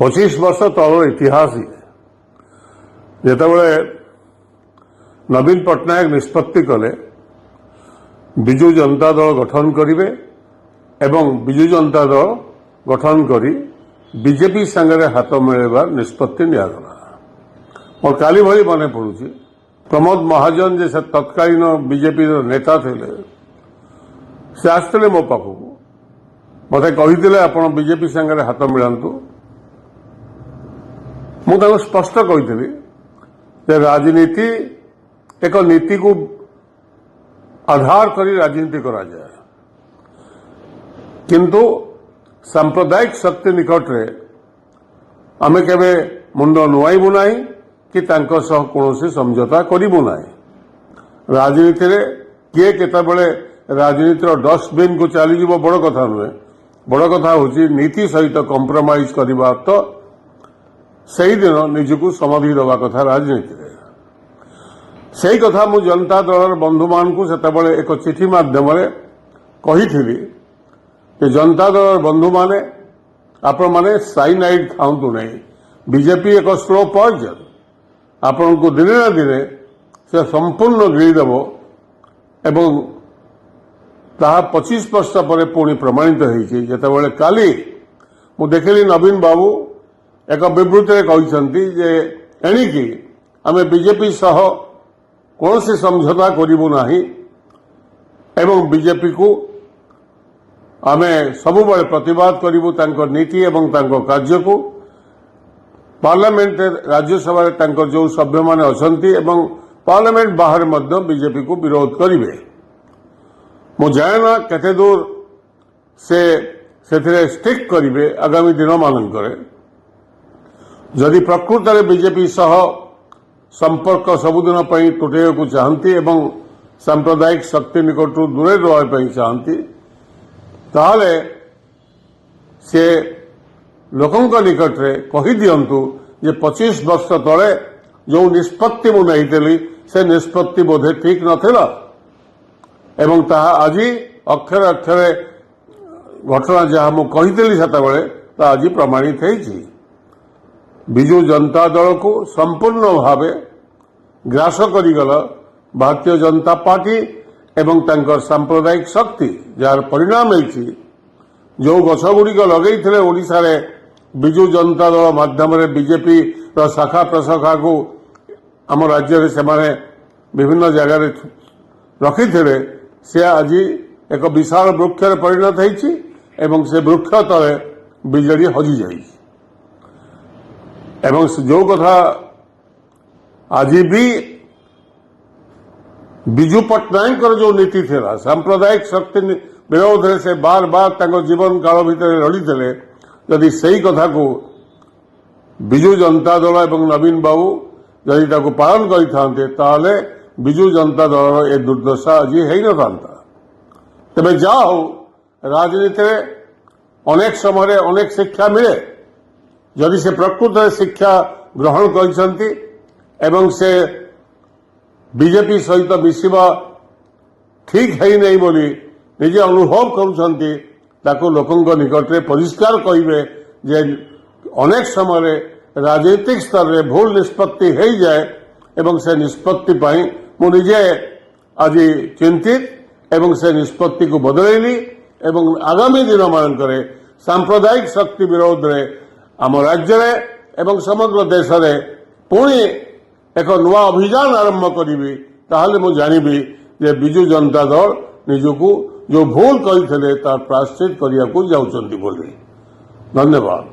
25 ବର୍ଷ ତଳର ଇତିହାସ ଯେତେବେଳେ ନବୀନ ପଟ୍ଟନାୟକ ନିଷ୍ପତ୍ତି କଲେ ବିଜୁ ଜନତା ଦଳ ଗଠନ କରିବେ ଏବଂ ବିଜୁ ଜନତା ଦଳ ଗଠନ କରି ବିଜେପି ସାଙ୍ଗରେ ହାତ ମିଳାଇବାର ନିଷ୍ପତ୍ତି ନିଆଗଲା। ମୋର କାଲି ଭଳି ମନେ ପଡୁଛି ପ୍ରମୋଦ ମହାଜନ ଯେ ସେ ତତ୍କାଳୀନ ବିଜେପିର ନେତା ଥିଲେ, ସେ ଆସିଥିଲେ ମୋ ପାଖକୁ, ମୋତେ କହିଥିଲେ ଆପଣ ବିଜେପି ସାଙ୍ଗରେ ହାତ ମିଳାନ୍ତୁ। ମୁଁ ତାଙ୍କୁ ସ୍ପଷ୍ଟ କହିଥିଲି ଯେ ରାଜନୀତି ଏକ ନୀତିକୁ ଆଧାର କରି ରାଜନୀତି କରାଯାଏ, କିନ୍ତୁ ସାମ୍ପ୍ରଦାୟିକ ଶକ୍ତି ନିକଟରେ ଆମେ କେବେ ମୁଣ୍ଡ ନୁଆଇବୁ ନାହିଁ କି ତାଙ୍କ ସହ କୌଣସି ସମଝୋତା କରିବୁ ନାହିଁ। ରାଜନୀତିରେ କିଏ କେତେବେଳେ ରାଜନୀତିର ଡଷ୍ଟବିନ୍କୁ ଚାଲିଯିବ ବଡ଼ କଥା ନୁହେଁ। ବଡ଼ କଥା ହେଉଛି ନୀତି ସହିତ କମ୍ପ୍ରମାଇଜ କରିବା ଅର୍ଥ ସେହିଦିନ ନିଜକୁ ସମାଧି ଦେବା କଥା ରାଜନୀତିରେ। ସେହି କଥା ମୁଁ ଜନତା ଦଳର ବନ୍ଧୁମାନଙ୍କୁ ସେତେବେଳେ ଏକ ଚିଠି ମାଧ୍ୟମରେ କହିଥିଲି ଯେ ଜନତା ଦଳର ବନ୍ଧୁମାନେ ଆପଣମାନେ ସାଇନାଇଡ୍ ଖାଆନ୍ତୁ ନାହିଁ। ବିଜେପି ଏକ ସ୍ଲୋ ପଏଜନ୍, ଆପଣଙ୍କୁ ଦିନେ ନା ଦିନେ ସେ ସମ୍ପୂର୍ଣ୍ଣ ଗିଳିଦେବ ଏବଂ ତାହା 25 ବର୍ଷ ପରେ ପୁଣି ପ୍ରମାଣିତ ହୋଇଛି। ଯେତେବେଳେ କାଲି ମୁଁ ଦେଖିଲି ନବୀନ ବାବୁ ଏକ ବିବୃତ୍ତିରେ କହିଛନ୍ତି ଯେ ଏଣିକି ଆମେ ବିଜେପି ସହ କୌଣସି ସମଝୋତା କରିବୁ ନାହିଁ ଏବଂ ବିଜେପିକୁ ଆମେ ସବୁବେଳେ ପ୍ରତିବାଦ କରିବୁ ତାଙ୍କ ନୀତି ଏବଂ ତାଙ୍କ କାର୍ଯ୍ୟକୁ। ପାର୍ଲାମେଣ୍ଟରେ ରାଜ୍ୟସଭାରେ ତାଙ୍କର ଯେଉଁ ସଭ୍ୟମାନେ ଅଛନ୍ତି ଏବଂ ପାର୍ଲାମେଣ୍ଟ ବାହାରେ ମଧ୍ୟ ବିଜେପିକୁ ବିରୋଧ କରିବେ। ମୁଁ ଜାଣେନା କେତେ ଦୂର ସେ ସେଥିରେ ଷ୍ଟିକ୍ କରିବେ ଆଗାମୀ ଦିନମାନଙ୍କରେ। ଯଦି ପ୍ରକୃତରେ ବିଜେପି ସହ ସମ୍ପର୍କ ସବୁଦିନ ପାଇଁ ତୁଟାଇବାକୁ ଚାହାନ୍ତି ଏବଂ ସାମ୍ପ୍ରଦାୟିକ ଶକ୍ତି ନିକଟରୁ ଦୂରେଇ ରହିବା ପାଇଁ ଚାହାନ୍ତି, ତାହେଲେ ସେ ଲୋକଙ୍କ ନିକଟରେ କହିଦିଅନ୍ତୁ ଯେ 25 ବର୍ଷ ତଳେ ଯେଉଁ ନିଷ୍ପତ୍ତି ମୁଁ ନେଇଥିଲି ସେ ନିଷ୍ପତ୍ତି ବୋଧେ ଠିକ୍ ନଥିଲା ଏବଂ ତାହା ଆଜି ଅକ୍ଷରେ ଅକ୍ଷରେ ଘଟଣା ଯାହା ମୁଁ କହିଥିଲି ସେତେବେଳେ ତାହା ଆଜି ପ୍ରମାଣିତ ହୋଇଛି। ବିଜୁ ଜନତା ଦଳକୁ ସମ୍ପୂର୍ଣ୍ଣ ଭାବେ ଗ୍ରାସ କରିଗଲା ଭାରତୀୟ ଜନତା ପାର୍ଟି ଏବଂ ତାଙ୍କର ସାମ୍ପ୍ରଦାୟିକ ଶକ୍ତି, ଯାହାର ପରିଣାମ ହୋଇଛି ଯେଉଁ ଗଛଗୁଡ଼ିକ ଲଗେଇଥିଲେ ଓଡ଼ିଶାରେ ବିଜୁ ଜନତା ଦଳ ମାଧ୍ୟମରେ ବିଜେପିର ଶାଖା ପ୍ରଶାଖାକୁ ଆମ ରାଜ୍ୟରେ ସେମାନେ ବିଭିନ୍ନ ଜାଗାରେ ରଖିଥିଲେ, ସେ ଆଜି ଏକ ବିଶାଳ ବୃକ୍ଷରେ ପରିଣତ ହୋଇଛି ଏବଂ ସେ ବୃକ୍ଷ ତଳେ ବିଜେଡି ହଜିଯାଇଛି। ଏବଂ ଯେଉଁ କଥା ଆଜି ବି ବିଜୁ ପଟ୍ଟନାୟକଙ୍କର ଯେଉଁ ନୀତି ଥିଲା ସାମ୍ପ୍ରଦାୟିକ ଶକ୍ତି ବିରୋଧରେ ସେ ବାର ବାର ତାଙ୍କ ଜୀବନ କାଳ ଭିତରେ ଲଢ଼ିଥିଲେ, ଯଦି ସେହି କଥାକୁ ବିଜୁ ଜନତା ଦଳ ଏବଂ ନବୀନ ବାବୁ ଯଦି ତାକୁ ପାଳନ କରିଥାନ୍ତେ ତାହେଲେ ବିଜୁ ଜନତା ଦଳର ଏ ଦୁର୍ଦ୍ଦଶା ଆଜି ହୋଇନଥାନ୍ତା। ତେବେ ଯାହା ହେଉ, ରାଜନୀତିରେ ଅନେକ ସମୟରେ ଅନେକ ଶିକ୍ଷା ମିଳେ। ଯଦି ସେ ପ୍ରକୃତରେ ଶିକ୍ଷା ଗ୍ରହଣ କରିଛନ୍ତି ଏବଂ ସେ ବିଜେପି ସହିତ ମିଶିବା ଠିକ୍ ହୋଇନାହିଁ ବୋଲି ନିଜେ ଅନୁଭବ କରୁଛନ୍ତି, ତାକୁ ଲୋକଙ୍କ ନିକଟରେ ପରିଷ୍କାର କହିବେ ଯେ ଅନେକ ସମୟରେ ରାଜନୈତିକ ସ୍ତରରେ ଭୁଲ ନିଷ୍ପତ୍ତି ହୋଇଯାଏ ଏବଂ ସେ ନିଷ୍ପତ୍ତି ପାଇଁ ମୁଁ ନିଜେ ଆଜି ଚିନ୍ତିତ ଏବଂ ସେ ନିଷ୍ପତ୍ତିକୁ ବଦଳେଇଲି ଏବଂ ଆଗାମୀ ଦିନମାନଙ୍କରେ ସାମ୍ପ୍ରଦାୟିକ ଶକ୍ତି ବିରୋଧରେ ଆମ ରାଜ୍ୟରେ ଏବଂ ସମଗ୍ର ଦେଶରେ ପୁଣି ଏକ ନୂଆ ଅଭିଯାନ ଆରମ୍ଭ କରିବି। ତାହେଲେ ମୁଁ ଜାଣିବି ଯେ ବିଜୁ ଜନତା ଦଳ ନିଜକୁ ଯେଉଁ ଭୁଲ କରିଥିଲେ ତାର ପ୍ରାୟଶ୍ଚିତ କରିବାକୁ ଯାଉଛନ୍ତି ବୋଲି। ଧନ୍ୟବାଦ।